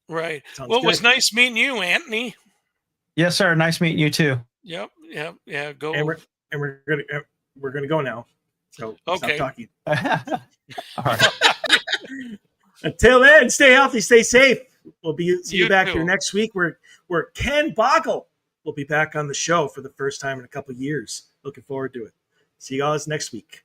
Right. Sounds Well, it was good. nice meeting you, Anthony. Yes, sir. Nice meeting you too. Yep. Yeah. Go. And we're gonna go now. So Okay. stop talking. All right. Until then, stay healthy, stay safe. We'll see you You back too. here next week. Where Ken Boggle will be back on the show for the first time in a couple years. Looking forward to it. See you guys next week.